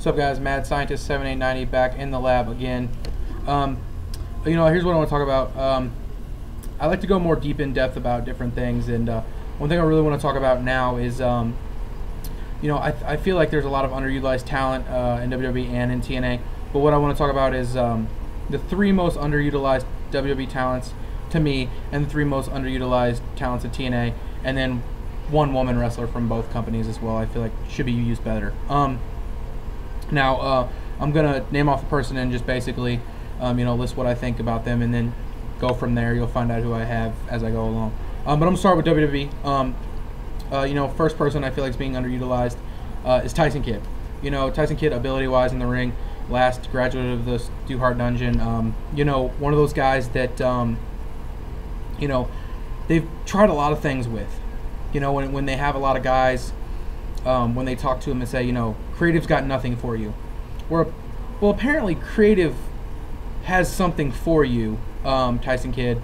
What's up, guys? Mad Scientist 7890 back in the lab again. Here's what I want to talk about. I like to go more deep in depth about different things, and one thing I really want to talk about now is, I feel like there's a lot of underutilized talent in WWE and in TNA. But what I want to talk about is the three most underutilized WWE talents to me, and the three most underutilized talents in TNA, and then one woman wrestler from both companies as well. I feel like should be used better. Now, I'm gonna name off a person and just basically, list what I think about them, and then go from there. You'll find out who I have as I go along. But I'm gonna start with WWE. First person I feel like is being underutilized is Tyson Kidd. Tyson Kidd, ability-wise in the ring, last graduate of the Stu Hart Dungeon. One of those guys that, they've tried a lot of things with. When they have a lot of guys, when they talk to him and say, creative's got nothing for you. Well, apparently creative has something for you, Tyson Kidd,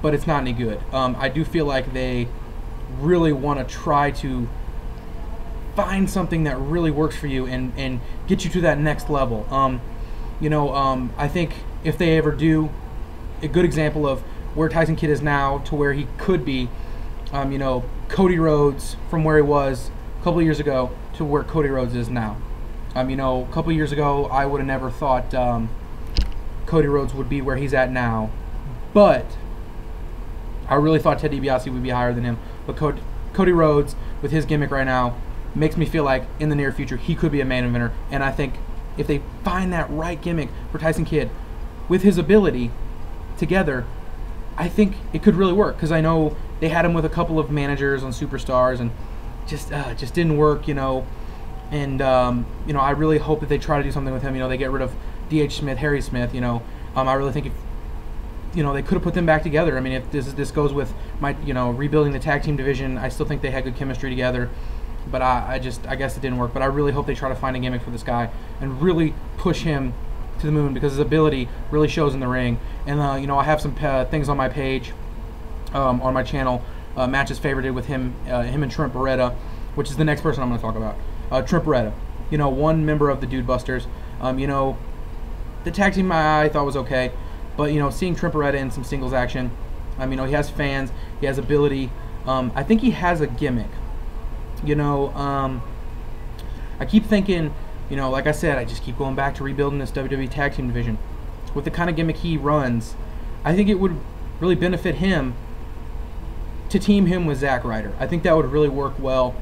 but it's not any good. I do feel like they really want to try to find something that really works for you and get you to that next level. I think if they ever do, a good example of where Tyson Kidd is now to where he could be, Cody Rhodes from where he was a couple of years ago to where Cody Rhodes is now. A couple of years ago, I would have never thought Cody Rhodes would be where he's at now, but I really thought Ted DiBiase would be higher than him. But Cody Rhodes, with his gimmick right now, makes me feel like in the near future he could be a main eventer. And I think if they find that right gimmick for Tyson Kidd with his ability together, I think it could really work, because I know they had him with a couple of managers on Superstars and just didn't work, And I really hope that they try to do something with him. They get rid of D.H. Smith, Harry Smith. I really think if they could have put them back together. I mean, if this goes with my rebuilding the tag team division, I still think they had good chemistry together. But I guess it didn't work. But I really hope they try to find a gimmick for this guy and really push him to the moon, because his ability really shows in the ring. And I have some things on my page, on my channel, matches favorited with him and Trent Beretta, which is the next person I'm going to talk about. Trent Beretta, one member of the Dude Busters. The tag team I thought was okay, but seeing Trent Beretta in some singles action, he has fans, he has ability. I think he has a gimmick. I keep thinking, like I said, I just keep going back to rebuilding this WWE tag team division. With the kind of gimmick he runs, I think it would really benefit him to team him with Zack Ryder. I think that would really work well.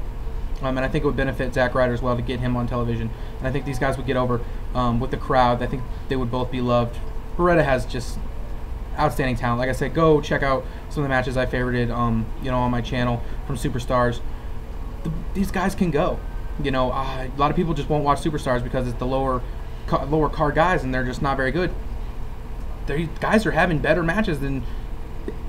And I think it would benefit Zack Ryder as well to get him on television. And I think these guys would get over with the crowd. I think they would both be loved. Beretta has just outstanding talent. Like I said, go check out some of the matches I favorited, on my channel from Superstars. These guys can go. A lot of people just won't watch Superstars because it's the lower card guys, and they're just not very good. These guys are having better matches than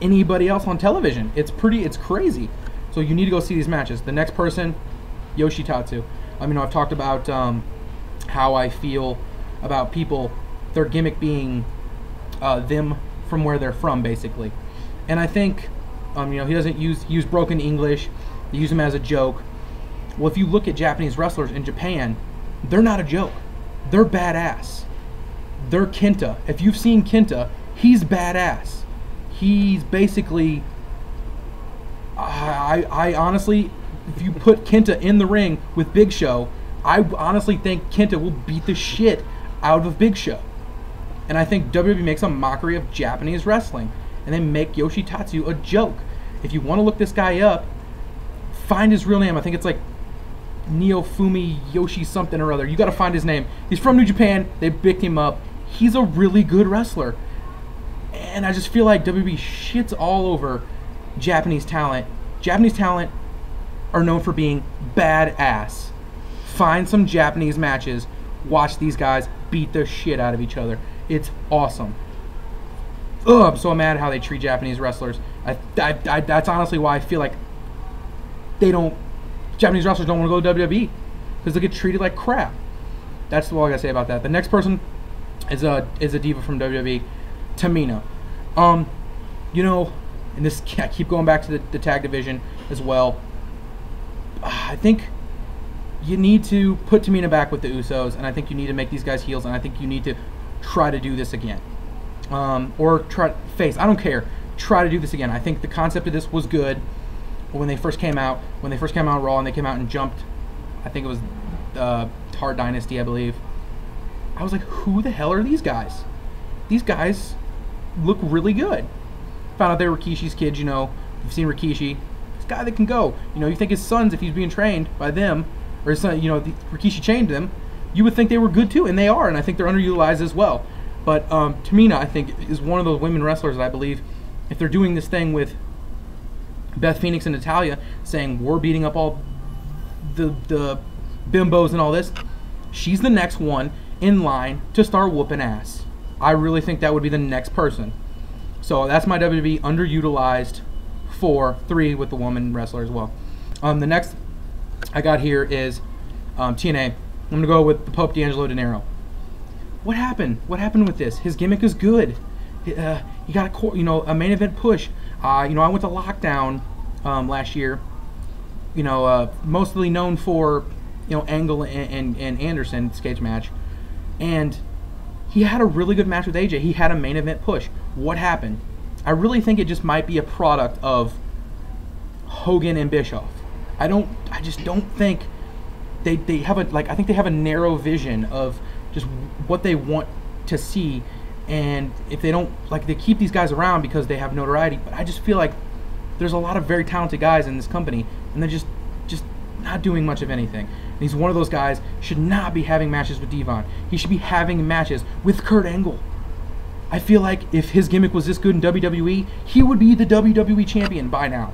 anybody else on television. It's crazy. So you need to go see these matches. The next person, Yoshitatsu. I've talked about how I feel about people, their gimmick being them from where they're from, basically. And I think, he doesn't use broken English. They use him as a joke. Well, if you look at Japanese wrestlers in Japan, they're not a joke. They're badass. They're Kenta. If you've seen Kenta, he's badass. He's basically... I honestly, if you put Kenta in the ring with Big Show, I honestly think Kenta will beat the shit out of Big Show. And I think WWE makes a mockery of Japanese wrestling, and they make Yoshitatsu a joke. If you want to look this guy up, find his real name. I think it's like Neofumi Yoshi something or other. You got to find his name. He's from New Japan. They picked him up. He's a really good wrestler. And I just feel like WWE shits all over Japanese talent. Japanese talent are known for being badass. Find some Japanese matches. Watch these guys beat the shit out of each other. It's awesome. I'm so mad how they treat Japanese wrestlers. That's honestly why I feel like Japanese wrestlers don't want to go to WWE, because they get treated like crap. That's all I gotta say about that. The next person is a diva from WWE, Tamina. And this, I keep going back to the tag division as well. I think you need to put Tamina back with the Usos, and I think you need to make these guys heels, and I think you need to try to do this again. Or try face. I don't care. Try to do this again. I think the concept of this was good when they first came out. When they first came out on Raw and they came out and jumped, I think it was Hard Dynasty, I believe. I was like, who the hell are these guys? These guys look really good. Found out they were Rikishi's kids, you know. You've seen Rikishi. This guy that can go. You know, you think his sons, if he's being trained by them, or his son, you know, Rikishi trained them, you would think they were good too, and they are, and I think they're underutilized as well. But Tamina, I think, is one of those women wrestlers that I believe, if they're doing this thing with Beth Phoenix and Natalya, saying we're beating up all the bimbos and all this, she's the next one in line to start whooping ass. I really think that would be the next person. So that's my WWE underutilized 3 with the woman wrestler as well. The next I got here is TNA. I'm gonna go with the Pope D'Angelo De Niro. What happened? What happened with this? His gimmick is good. He got a main event push. I went to Lockdown last year. Mostly known for Angle and Anderson cage match, and he had a really good match with AJ. He had a main event push. What happened? I really think it just might be a product of Hogan and Bischoff. I just don't think they have I think they have a narrow vision of just what they want to see, and if they don't, they keep these guys around because they have notoriety, but I just feel like there's a lot of very talented guys in this company, and they're just not doing much of anything. And he's one of those guys, should not be having matches with Devon. He should be having matches with Kurt Angle. I feel like if his gimmick was this good in WWE, he would be the WWE champion by now.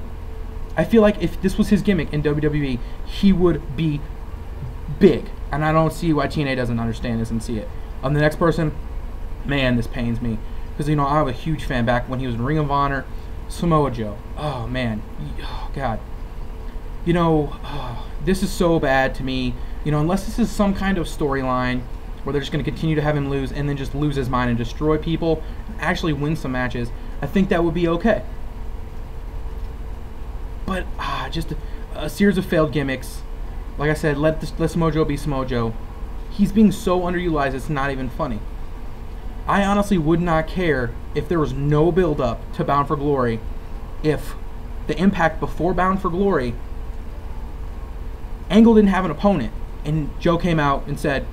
I feel like if this was his gimmick in WWE, he would be big. And I don't see why TNA doesn't understand this and see it. The next person, man, this pains me. Because, I was a huge fan back when he was in Ring of Honor. Samoa Joe. Oh, man. Oh, God. This is so bad to me. Unless this is some kind of storyline where they're just going to continue to have him lose and then just lose his mind and destroy people and actually win some matches, I think that would be okay. But just a series of failed gimmicks. Like I said, let Samoa Joe be Samoa Joe. He's being so underutilized, it's not even funny. I honestly would not care if there was no build-up to Bound for Glory, if the Impact before Bound for Glory, Angle didn't have an opponent, and Joe came out and said,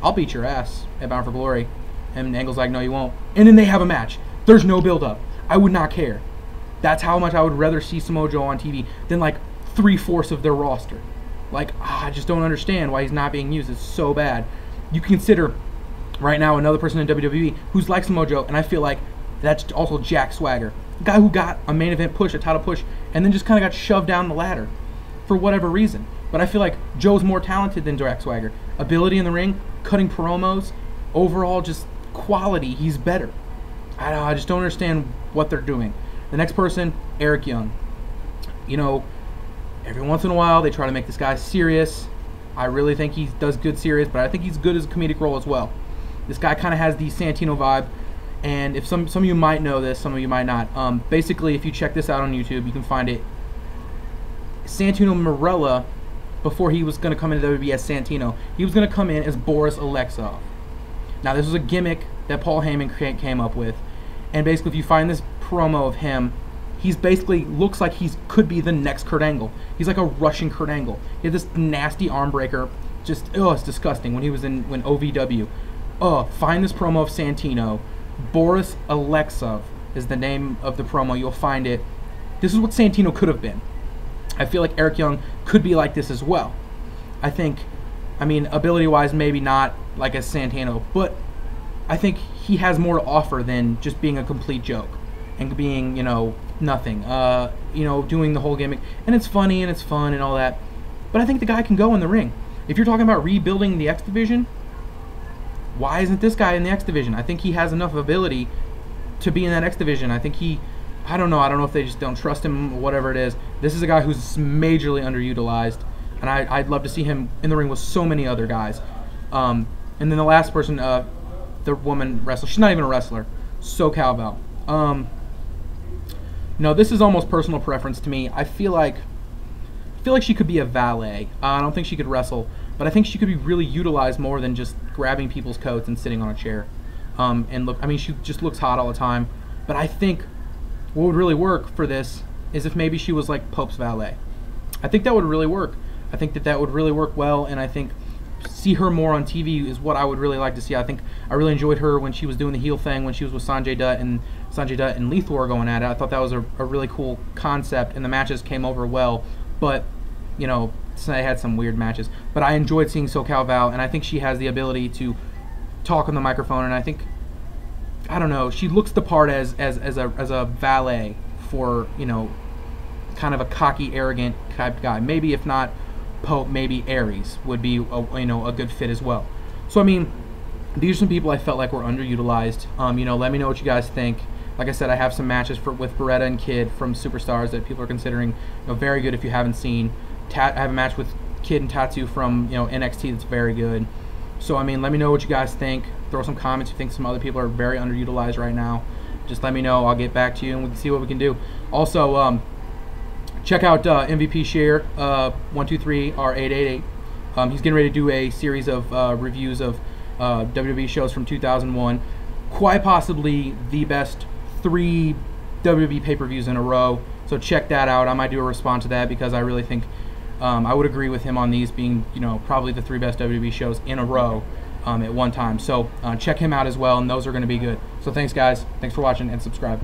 I'll beat your ass at Bound for Glory. And Angle's like, no, you won't. And then they have a match. There's no build-up. I would not care. That's how much I would rather see Samoa Joe on TV than 3/4 of their roster. I just don't understand why he's not being used. It's so bad. You can consider right now another person in WWE who's like Samoa Joe, and I feel like that's also Jack Swagger. A guy who got a main event push, a title push, and then just kind of got shoved down the ladder for whatever reason. But I feel like Joe's more talented than Jack Swagger. Ability in the ring, cutting promos, overall just quality, he's better. I just don't understand what they're doing. The next person, Eric Young. Every once in a while they try to make this guy serious. I really think he does good serious, but I think he's good as a comedic role as well. This guy kind of has the Santino vibe, and if some of you might know this, some of you might not. Basically, if you check this out on YouTube, you can find it. Santino Marella, before he was going to come into WWE as Santino, he was going to come in as Boris Alexov. Now, this was a gimmick that Paul Heyman came up with, and basically, if you find this promo of him, he's basically looks like he could be the next Kurt Angle. He's like a Russian Kurt Angle. He had this nasty arm breaker. Just, it's disgusting when he was when OVW. Find this promo of Santino. Boris Alexov is the name of the promo. You'll find it. This is what Santino could have been. I feel like Eric Young could be like this as well. Ability-wise, maybe not like a Santino, but I think he has more to offer than just being a complete joke and being, nothing. Doing the whole gimmick. And it's funny and it's fun and all that. But I think the guy can go in the ring. If you're talking about rebuilding the X Division, why isn't this guy in the X Division? I think he has enough ability to be in that X Division. I think I don't know if they just don't trust him or whatever it is. This is a guy who's majorly underutilized, and I'd love to see him in the ring with so many other guys. And then the last person, the woman wrestler, she's not even a wrestler, SoCal Val. This is almost personal preference to me. I feel like feel like she could be a valet. I don't think she could wrestle, but I think she could be really utilized more than just grabbing people's coats and sitting on a chair. And look, I mean, she just looks hot all the time. But I think what would really work for this is if maybe she was like Pope's valet. I think that would really work. I think that would really work well, and I think see her more on TV is what I would really like to see. I think I really enjoyed her when she was doing the heel thing, when she was with Sanjay Dutt and Lethal were going at it. I thought that was a really cool concept, and the matches came over well. But, you know, I had some weird matches. But I enjoyed seeing SoCal Val, and I think she has the ability to talk on the microphone, and I think, I don't know, she looks the part as a valet for, you know, kind of a cocky, arrogant type guy. Maybe if not Pope, maybe Aries would be a good fit as well. So I mean, these are some people I felt like were underutilized. You know, let me know what you guys think. Like I said, I have some matches with Beretta and Kid from Superstars that people are considering, you know, very good if you haven't seen. I have a match with Kid and Tattoo from, you know, NXT that's very good. So I mean, let me know what you guys think. Throw some comments if you think some other people are very underutilized right now. Just let me know. I'll get back to you and we can see what we can do. Also, check out MVP Share 123R888. He's getting ready to do a series of reviews of WWE shows from 2001. Quite possibly the best 3 WWE pay-per-views in a row. So check that out. I might do a response to that because I really think I would agree with him on these being, you know, probably the 3 best WWE shows in a row at one time. So check him out as well, and those are going to be good. So thanks, guys. Thanks for watching, and subscribe.